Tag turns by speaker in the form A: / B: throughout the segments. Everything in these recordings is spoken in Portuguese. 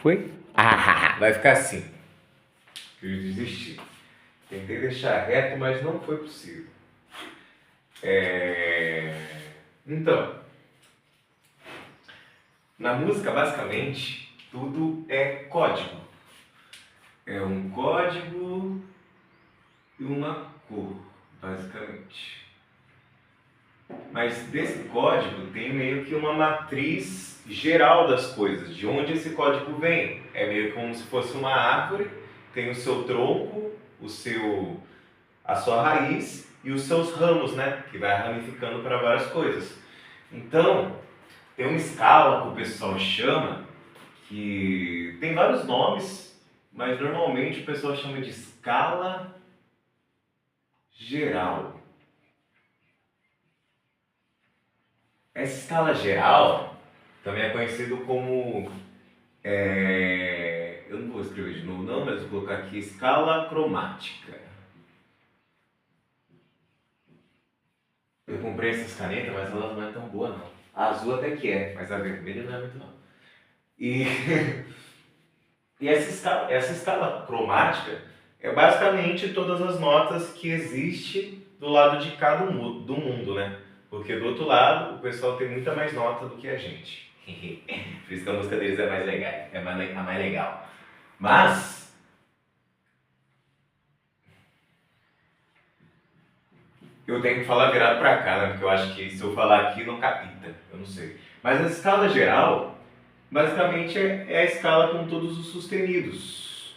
A: Foi? Ah, vai ficar assim. Eu desisti. Tentei deixar reto, mas não foi possível. Então, na música, basicamente, tudo é código. É um código e uma cor, basicamente. Mas desse código tem meio que uma matriz geral das coisas, de onde esse código vem. É meio como se fosse uma árvore, tem o seu tronco, a sua raiz e os seus ramos, né? Que vai ramificando para várias coisas. Então, tem uma escala que o pessoal chama, que tem vários nomes, mas normalmente o pessoal chama de escala geral. Essa escala geral também é conhecido como, eu não vou escrever de novo não, mas vou colocar aqui escala cromática. Eu comprei essas canetas, mas elas não é tão boa não. A azul até que é, mas a vermelha não é muito não. E, e essa escala cromática é basicamente todas as notas que existem do lado de cada do mundo, né? Porque do outro lado, o pessoal tem muita mais nota do que a gente. Por isso que a música deles é mais legal, a mais legal. Mas, eu tenho que falar virado pra cá, né? Porque eu acho que se eu falar aqui, não capita. Eu não sei. Mas a escala geral, basicamente, é a escala com todos os sustenidos.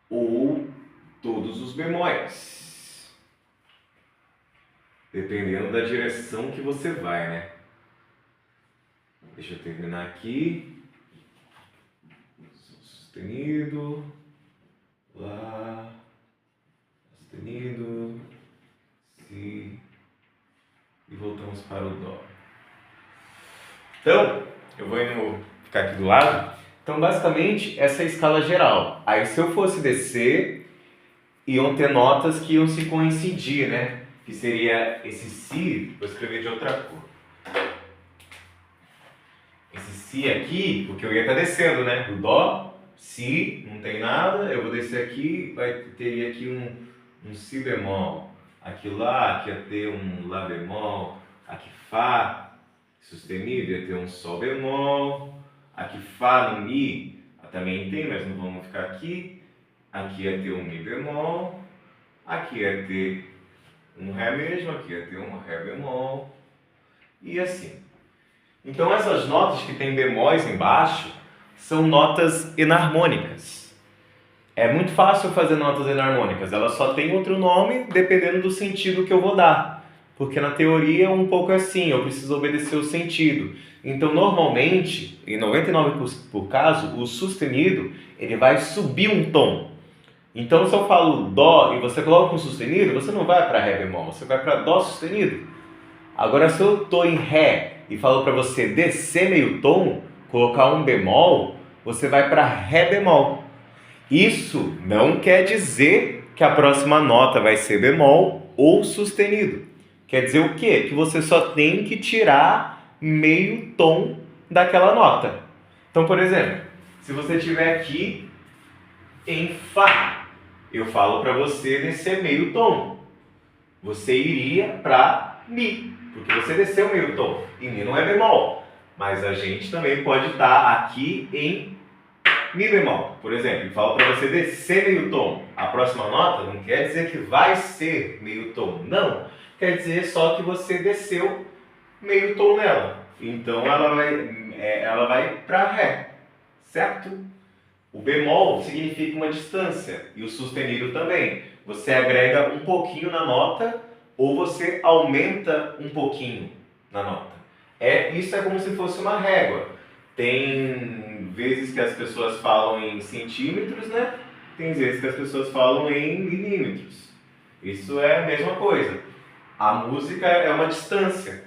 A: Ou todos os bemóis. Dependendo da direção que você vai, né? Deixa eu terminar aqui. Sustenido. Lá. Sustenido. Si. E voltamos para o Dó. Então, eu vou ficar aqui do lado. Então, basicamente, essa é a escala geral. Aí, se eu fosse descer, iam ter notas que iam se coincidir, né? Que seria esse Si, vou escrever de outra cor. Esse Si aqui, porque eu ia estar descendo, né? Do Dó, Si, não tem nada, eu vou descer aqui, teria aqui um Si bemol. Aqui Lá, aqui ia ter um Lá bemol. Aqui Fá, sustenido, ia ter um Sol bemol. Aqui Fá no Mi, também tem, mas não vamos ficar aqui. Aqui ia ter um Mi bemol. Aqui ia ter um Ré mesmo, aqui ia ter um Ré bemol. E assim. Então essas notas que tem bemóis embaixo são notas enarmônicas. É muito fácil fazer notas enarmônicas, elas só têm outro nome dependendo do sentido que eu vou dar. Porque na teoria é um pouco assim, eu preciso obedecer o sentido. Então normalmente, em 99% por caso, o sustenido ele vai subir um tom. Então se eu falo Dó e você coloca um sustenido, você não vai para Ré bemol, você vai para Dó sustenido. Agora se eu estou em Ré e falo para você descer meio tom, colocar um bemol, você vai para Ré bemol. Isso não quer dizer que a próxima nota vai ser bemol ou sustenido. Quer dizer o quê? Que você só tem que tirar meio tom daquela nota. Então, por exemplo, se você estiver aqui em Fá, eu falo para você descer meio tom. Você iria para Mi, porque você desceu meio tom. E Mi não é bemol. Mas a gente também pode estar aqui em Mi bemol, por exemplo. Eu falo para você descer meio tom. A próxima nota não quer dizer que vai ser meio tom. Não. Quer dizer só que você desceu meio tom nela. Então ela vai para Ré. Certo? O bemol significa uma distância. E o sustenido também. Você agrega um pouquinho na nota ou você aumenta um pouquinho na nota. Isso é como se fosse uma régua. Tem vezes que as pessoas falam em centímetros, né? Tem vezes que as pessoas falam em milímetros. Isso é a mesma coisa. A música é uma distância.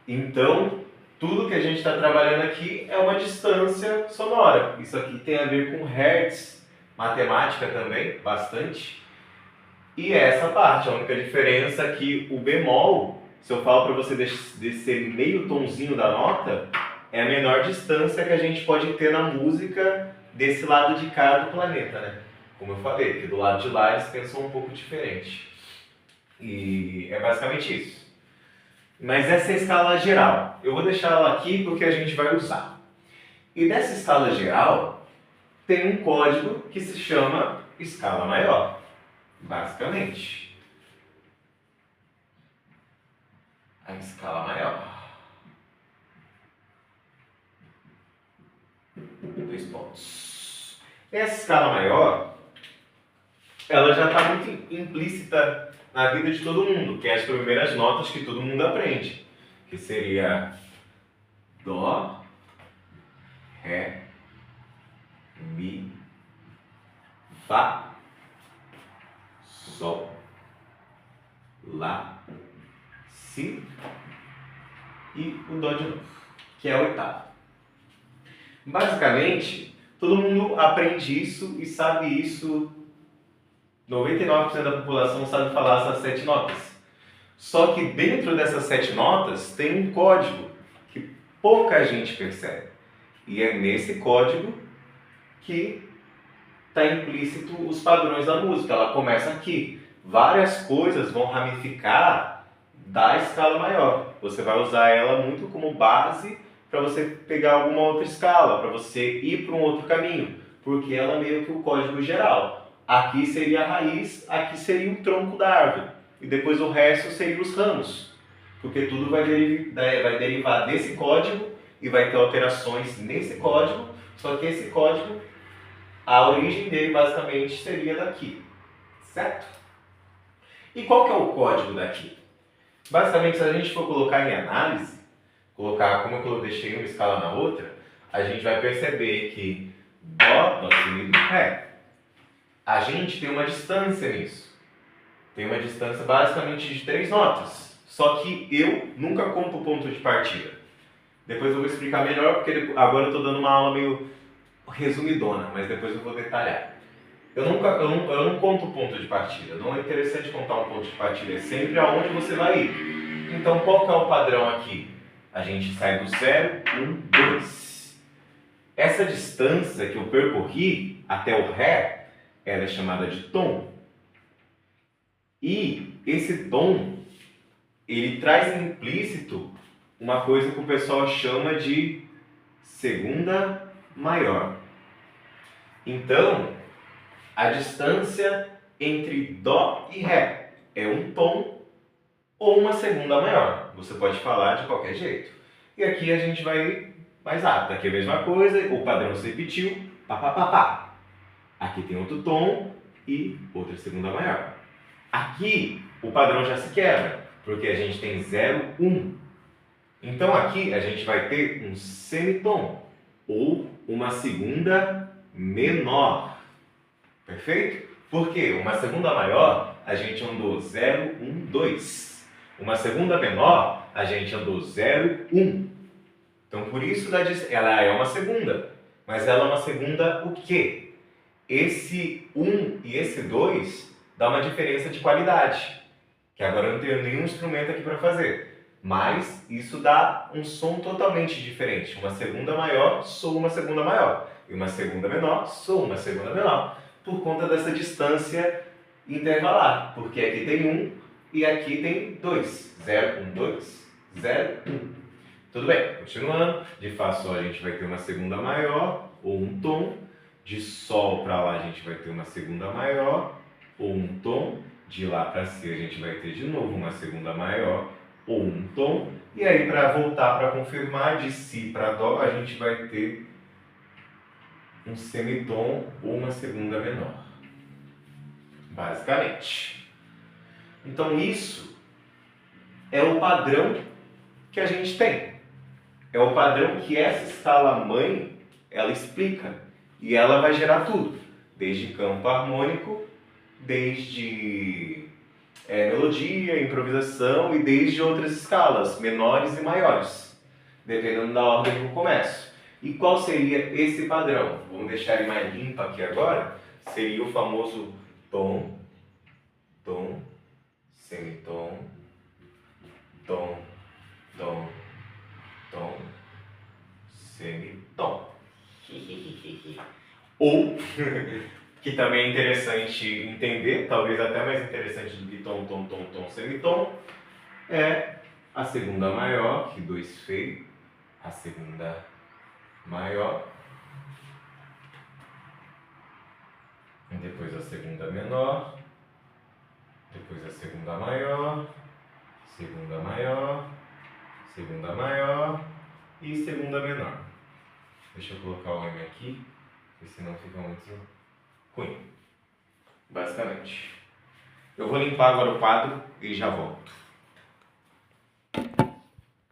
A: Então, tudo que a gente está trabalhando aqui é uma distância sonora. Isso aqui tem a ver com hertz, matemática também, bastante. E essa parte, a única diferença é que o bemol, se eu falo para você descer meio tonzinho da nota, é a menor distância que a gente pode ter na música desse lado de cá do planeta, né? Como eu falei, porque do lado de lá eles pensam um pouco diferente. E é basicamente isso. Mas essa é a escala geral. Eu vou deixar ela aqui porque a gente vai usar. E dessa escala geral, tem um código que se chama escala maior, basicamente. A escala maior. 2 pontos. Essa escala maior, ela já está muito implícita na vida de todo mundo, que é as primeiras notas que todo mundo aprende, que seria Dó, Ré, Mi, Fá, Sol, Lá, Si e o Dó de novo, que é a oitava. Basicamente, todo mundo aprende isso e sabe isso. 99% da população sabe falar essas 7 notas. Só que dentro dessas 7 notas tem um código que pouca gente percebe. E é nesse código que está implícito os padrões da música. Ela começa aqui. Várias coisas vão ramificar da escala maior. Você vai usar ela muito como base para você pegar alguma outra escala, para você ir para um outro caminho, porque ela é meio que o código geral. Aqui seria a raiz, aqui seria o tronco da árvore, e depois o resto seria os ramos, porque tudo vai derivar desse código e vai ter alterações nesse código, só que esse código, a origem dele basicamente seria daqui, certo? E qual que é o código daqui? Basicamente, se a gente for colocar em análise, colocar como eu deixei uma escala na outra, a gente vai perceber que Dó, Dó seguido, Ré. A gente tem uma distância nisso. Tem uma distância basicamente de 3 notas. Só que eu nunca conto o ponto de partida. Depois eu vou explicar melhor, porque agora eu estou dando uma aula meio resumidona, mas depois eu vou detalhar. Eu não conto o ponto de partida. Não é interessante contar um ponto de partida. É sempre aonde você vai ir. Então, qual que é o padrão aqui? A gente sai do 0, 1, 2. Essa distância que eu percorri até o Ré, ela é chamada de tom. E esse tom, ele traz implícito uma coisa que o pessoal chama de segunda maior. Então, a distância entre Dó e Ré é um tom ou uma segunda maior. Você pode falar de qualquer jeito. E aqui a gente vai mais rápido. Aqui é a mesma coisa, o padrão se repetiu. Pá, pá, pá, pá. Aqui tem outro tom e outra segunda maior. Aqui o padrão já se quebra, porque a gente tem 0, 1. Então aqui a gente vai ter um semitom ou uma segunda menor. Perfeito? Porque uma segunda maior a gente andou 0, 1, 2. Uma segunda menor, a gente andou 0, 1. Então, por isso, ela é uma segunda. Mas ela é uma segunda o quê? Esse 1 e esse 2 dá uma diferença de qualidade. Que agora eu não tenho nenhum instrumento aqui para fazer. Mas isso dá um som totalmente diferente. Uma segunda maior, soa uma segunda maior. E uma segunda menor, soa uma segunda menor. Por conta dessa distância intervalar. Porque aqui tem 1 e aqui tem 2. 0, 1, 2. 0, 1. Tudo bem, continuando. De Fá Sol a gente vai ter uma segunda maior ou um tom. De Sol para lá a gente vai ter uma segunda maior ou um tom. De Lá para Si a gente vai ter de novo uma segunda maior ou um tom. E aí, para voltar para confirmar, de Si para Dó a gente vai ter um semitom ou uma segunda menor. Basicamente. Então isso é o padrão que a gente tem. É o padrão que essa escala mãe, ela explica. E ela vai gerar tudo. Desde campo harmônico, desde melodia, improvisação e desde outras escalas, menores e maiores. Dependendo da ordem que eu começo. E qual seria esse padrão? Vamos deixar ele mais limpo aqui agora. Seria o famoso tom, tom, semitom, tom, tom, tom, semitom. Ou, que também é interessante entender, talvez até mais interessante do que tom, tom, tom, tom, semitom, é a segunda maior, que 2 feio, a segunda maior, e depois a segunda menor, depois a segunda maior, segunda maior, segunda maior e segunda menor. Deixa eu colocar o M aqui, porque senão fica muito ruim. Basicamente. Eu vou limpar agora o quadro e já volto.